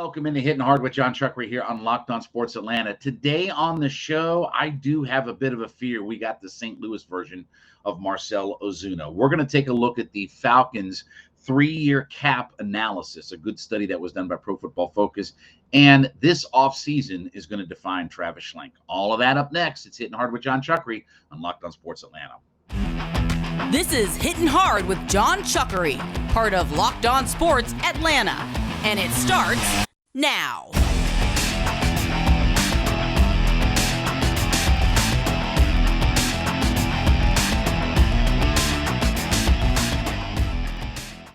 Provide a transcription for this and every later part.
Welcome into Hittin Hard with John Chuckery here on Locked On Sports Atlanta. Today on the show, I do have a bit of a fear. We got the St. Louis version of Marcell Ozuna. We're going to take a look at the Falcons' three-year cap analysis, a good study that was done by Pro Football Focus. And this offseason is going to define Travis Schlenk. All of that up next. It's Hittin Hard with John Chuckery on Locked On Sports Atlanta. This is Hittin Hard with John Chuckery, part of Locked On Sports Atlanta. And it starts now.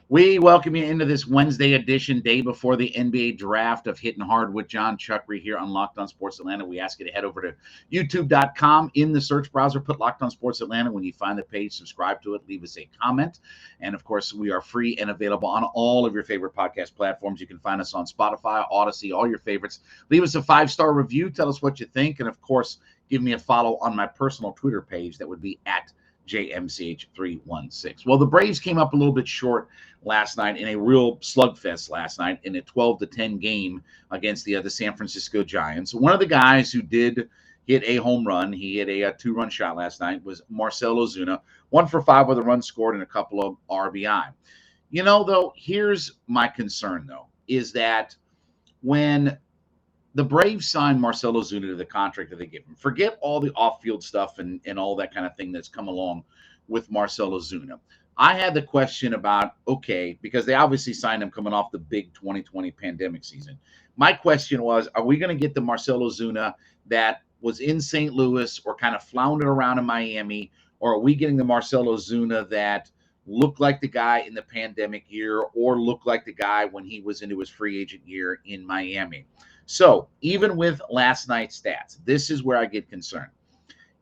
We welcome you into this Wednesday edition, day before the NBA draft of Hittin Hard with John Chuckery here on Locked On Sports Atlanta. We ask you to head over to youtube.com. In the search browser, put Locked On Sports Atlanta. When you find the page, subscribe to it, leave us a comment. And, of course, we are free and available on all of your favorite podcast platforms. You can find us on Spotify, Odyssey, all your favorites. Leave us a 5-star review. Tell us what you think. And, of course, give me a follow on my personal Twitter page. That would be at JMCH316. Well, the Braves came up a little bit short last night in a real slugfest last night in a 12-10 game against the San Francisco Giants. One of the guys who did hit a home run, he hit a 2-run shot last night, was Marcell Ozuna, 1 for 5 with a run scored and a couple of RBI. You know, though, here's my concern, though, is that when the Braves signed Marcell Ozuna to the contract that they gave him, forget all the off-field stuff and all that kind of thing that's come along with Marcell Ozuna. I had the question about, okay, because they obviously signed him coming off the big 2020 pandemic season. My question was, are we going to get the Marcell Ozuna that was in St. Louis or kind of floundered around in Miami, or are we getting the Marcell Ozuna that looked like the guy in the pandemic year or looked like the guy when he was into his free agent year in Miami? So even with last night's stats, this is where I get concerned.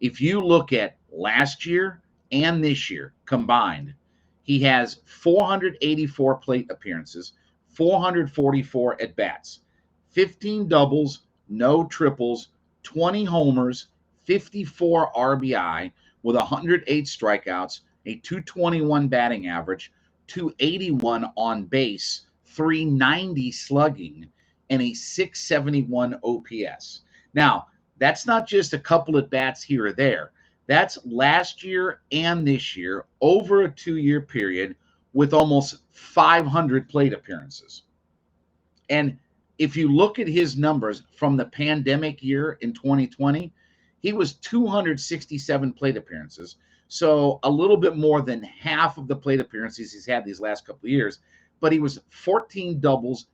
If you look at last year and this year combined, he has 484 plate appearances, 444 at-bats, 15 doubles, no triples, 20 homers, 54 RBI with 108 strikeouts, a 221 batting average, 281 on base, 390 slugging, and a 671 OPS. Now, that's not just a couple of bats here or there. That's last year and this year over a 2-year period with almost 500 plate appearances. And if you look at his numbers from the pandemic year in 2020, he was 267 plate appearances. So a little bit more than half of the plate appearances he's had these last couple of years. But he was 14 doubles,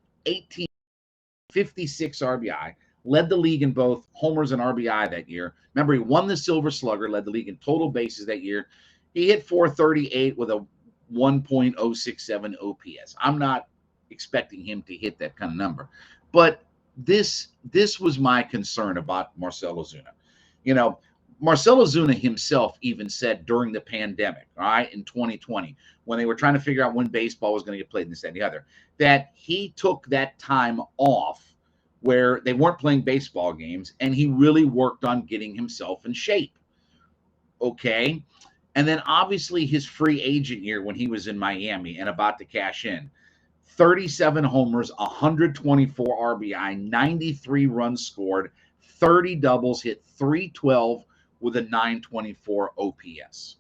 56 RBI, led the league in both homers and RBI that year. Remember, he won the Silver Slugger, led the league in total bases that year. He hit 438 with a 1.067 OPS. I'm not expecting him to hit that kind of number. But this was my concern about Marcell Ozuna. You know, Marcell Ozuna himself even said during the pandemic, all right, in 2020, when they were trying to figure out when baseball was going to get played and this, that, and the other, that he took that time off where they weren't playing baseball games, and he really worked on getting himself in shape. Okay. And then obviously his free agent year when he was in Miami and about to cash in, 37 homers, 124 RBI, 93 runs scored, 30 doubles, hit 312 with a 924 OPS.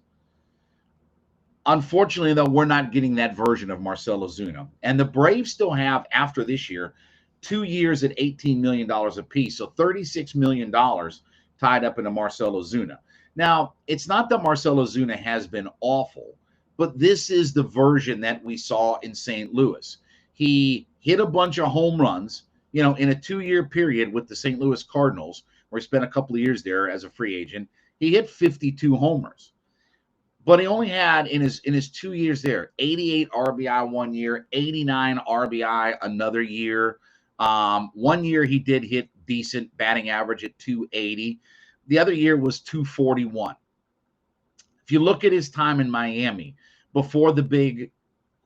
Unfortunately, though, we're not getting that version of Marcell Ozuna. And the Braves still have, after this year, 2 years at $18 million apiece, so $36 million tied up into Marcell Ozuna. Now, it's not that Marcell Ozuna has been awful, but this is the version that we saw in St. Louis. He hit a bunch of home runs, you know, in a 2-year period with the St. Louis Cardinals, where he spent a couple of years there as a free agent. He hit 52 homers. But he only had in his 2 years there, 88 RBI 1 year, 89 RBI another year. 1 year he did hit decent batting average at 280. The other year was 241. If you look at his time in Miami before the big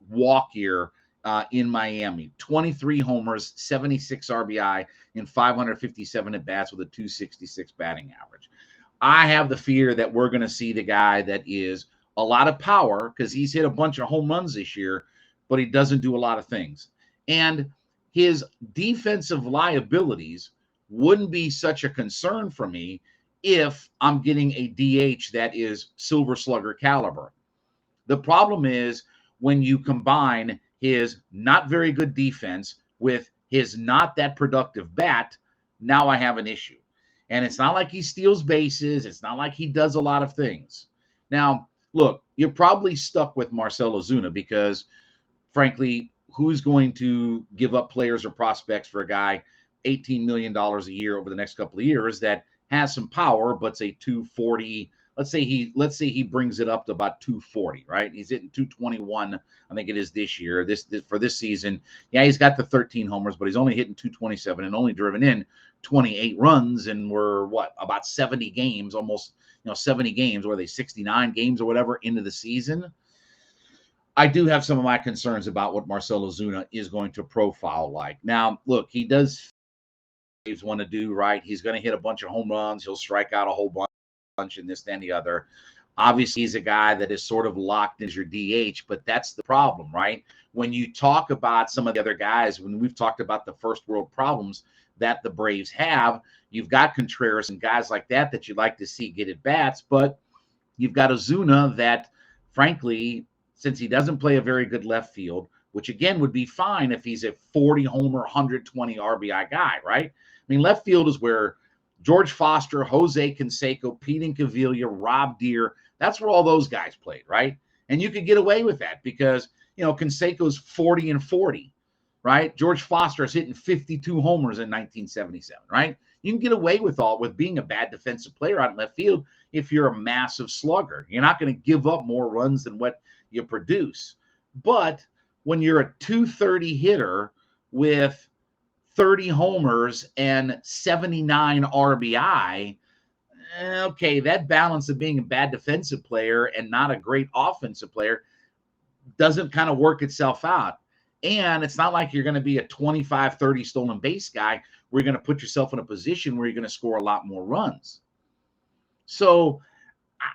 walk year in Miami, 23 homers, 76 RBI, and 557 at bats with a 266 batting average. I have the fear that we're going to see the guy that is a lot of power because he's hit a bunch of home runs this year, but he doesn't do a lot of things. And his defensive liabilities wouldn't be such a concern for me if I'm getting a DH that is Silver Slugger caliber. The problem is when you combine his not very good defense with his not that productive bat, now I have an issue. And it's not like he steals bases. It's not like he does a lot of things. Now, look, you're probably stuck with Marcell Ozuna because, frankly, who's going to give up players or prospects for a guy $18 million a year over the next couple of years that has some power, but say 240. Let's say he brings it up to about 240, right? He's hitting 221, I think it is this year. This for this season. Yeah, he's got the 13 homers, but he's only hitting 227 and only driven in 28 runs, and we're about 70 games, almost 70 games, or are they 69 games or whatever into the season. I do have some of my concerns about what Marcell Ozuna is going to profile like. Now, look, he does want to do, right? He's going to hit a bunch of home runs. He'll strike out a whole bunch and this, then the other. Obviously, he's a guy that is sort of locked as your DH, but that's the problem, right? When you talk about some of the other guys, when we've talked about the first world problems that the Braves have, you've got Contreras and guys like that you'd like to see get at bats, but you've got Ozuna that, frankly, since he doesn't play a very good left field, which again would be fine if he's a 40 homer, 120 RBI guy, right? I mean, left field is where George Foster, Jose Canseco, Pete Incaviglia, Rob Deere, that's where all those guys played, right? And you could get away with that because, Canseco's 40 and 40, right? George Foster is hitting 52 homers in 1977, right? You can get away with being a bad defensive player out in left field if you're a massive slugger. You're not going to give up more runs than what you produce. But when you're a 230 hitter with 30 homers and 79 RBI, okay, that balance of being a bad defensive player and not a great offensive player doesn't kind of work itself out. And it's not like you're going to be a 25, 30 stolen base guy where you're going to put yourself in a position where you're going to score a lot more runs. So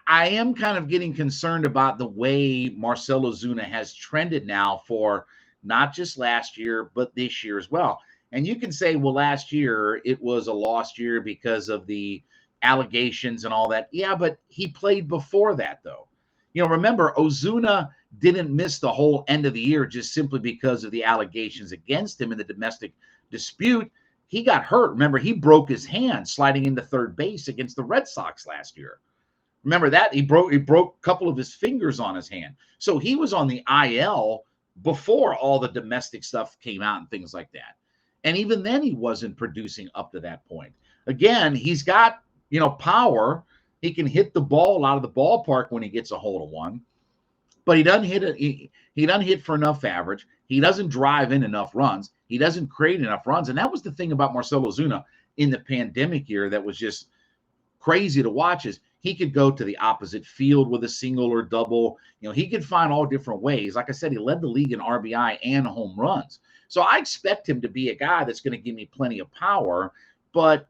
I am kind of getting concerned about the way Marcell Ozuna has trended now for not just last year, but this year as well. And you can say, well, last year it was a lost year because of the allegations and all that. Yeah, but he played before that, though. Remember, Ozuna didn't miss the whole end of the year just simply because of the allegations against him in the domestic dispute. He got hurt. Remember, he broke his hand sliding into third base against the Red Sox last year. Remember that? He broke a couple of his fingers on his hand. So he was on the IL before all the domestic stuff came out and things like that. And even then, he wasn't producing up to that point. Again, he's got, power. He can hit the ball out of the ballpark when he gets a hold of one, but he doesn't hit it. He doesn't hit for enough average. He doesn't drive in enough runs. He doesn't create enough runs. And that was the thing about Marcell Ozuna in the pandemic year that was just crazy to watch is he could go to the opposite field with a single or double. He could find all different ways. Like I said, he led the league in RBI and home runs. So I expect him to be a guy that's going to give me plenty of power. But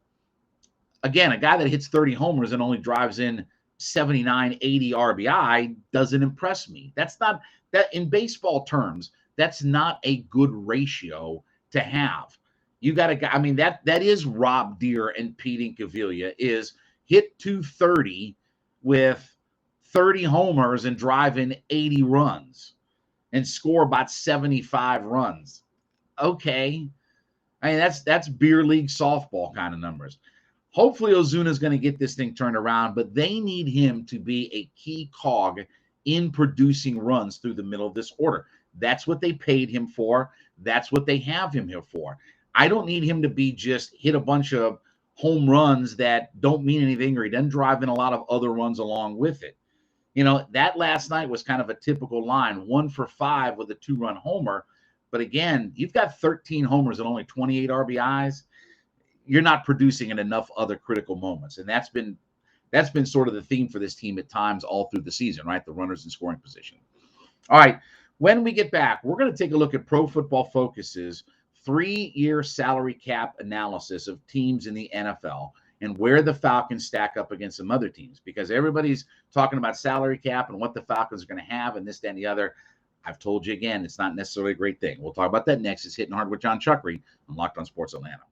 again, a guy that hits 30 homers and only drives in 79, 80 RBI doesn't impress me. That's not that in baseball terms, that's not a good ratio to have. You got a guy, I mean, that is Rob Deere and Pete Incaviglia is hit 230 with 30 homers and drive in 80 runs and score about 75 runs. Okay. I mean, that's beer league softball kind of numbers. Hopefully Ozuna is going to get this thing turned around, but they need him to be a key cog in producing runs through the middle of this order. That's what they paid him for. That's what they have him here for. I don't need him to be just hit a bunch of home runs that don't mean anything, or he doesn't drive in a lot of other runs along with it. That last night was kind of a typical line, 1 for 5 with a 2-run homer. But again, you've got 13 homers and only 28 RBIs. You're not producing in enough other critical moments. And that's been sort of the theme for this team at times all through the season, right? The runners in scoring position. All right. When we get back, we're going to take a look at Pro Football Focus's 3-year salary cap analysis of teams in the NFL and where the Falcons stack up against some other teams, because everybody's talking about salary cap and what the Falcons are going to have and this, that, and the other. I've told you again, it's not necessarily a great thing. We'll talk about that next. It's Hitting Hard with John Chuckery on Locked On Sports Atlanta.